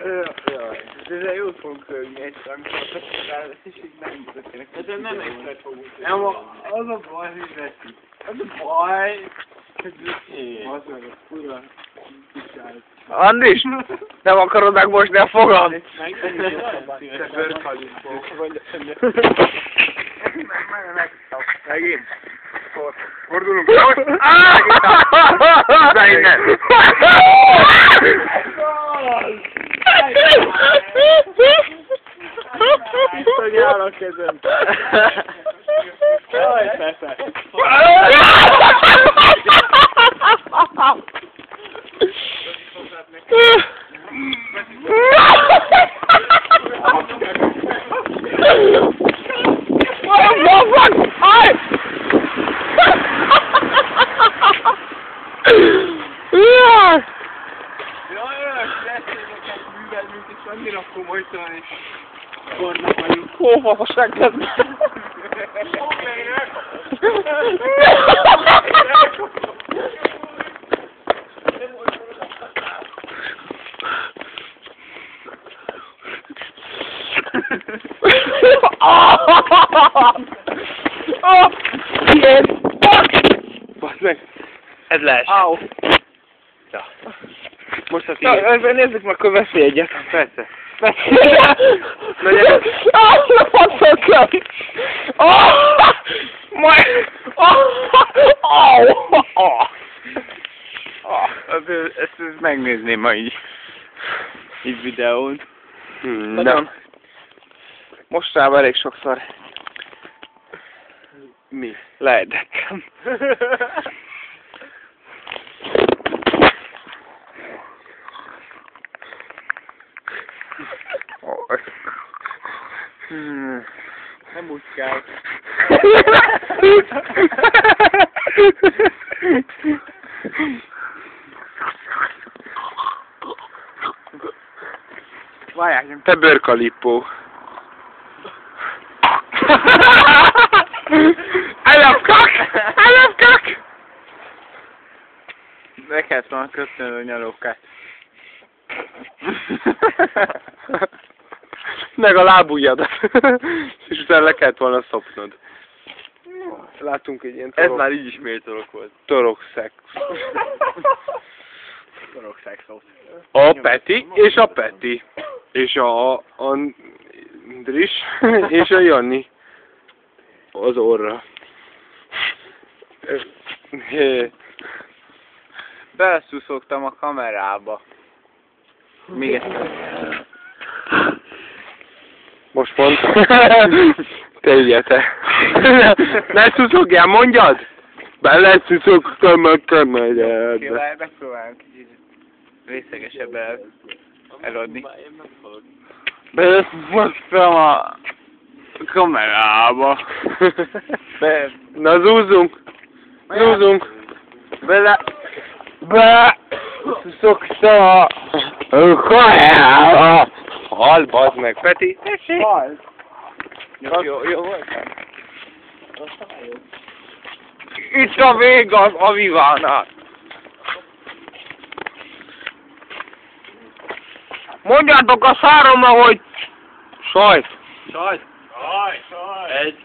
Ezzel jót fogunk rögni egyszer, amikor a fesztivál lesz, és így megmutatják. Ezen nem egyszer fogunk. Nem, az a baj, hogy veszik. Az a baj, hogy az meg a fura kicsált. Andris, nem akarod megmosni a fogam? Te bőrkalipó. Megint. Fordulunk. De innen. Iszonyál a kezem. Jaj, Pepe. Művelünk, és annyira komolytalan, és gornak vagyunk. Hova a seggetben? Basz meg! Ez lees. Áó! Ja. Most a Na, nézzük meg, akkor veszi egyet. Persze. Na gyere! Ne fasszak el! Majd! Ezt megnézném ma így videón. Nem. Mostában elég sokszor Mi? leedettem. Nem úgy kell. Várják, nem. Te bőrkalipó. I love cock! I love cock! Be kellett volna kötnöd a nyalókát. Meg a lábujjadat. És utána le kellett volna szopnod. Látunk egy ilyen Ez már így is méltólag volt. torokszex. Torokszexot. A Peti és a Peti. És a Andris és a Janni. Az orra. Beleszuszogtam a kamerába. Még egyszer. Most mond. Te ilyete. Ne szuszogjál, mondjad! Beleszuszogtam a kamerába. Megpróbálunk kicsit részegesebb eladni. Beleszuszogtam a kamerába. Na zúzzunk! Zúzzunk! Szuszogtam a kamerába! Hal, bazd meg, Peti! Hal! Jó volt? Itt a vége az avivának! Mondjátok a száromra, hogy sajt! Sajt! Sajt! Egy!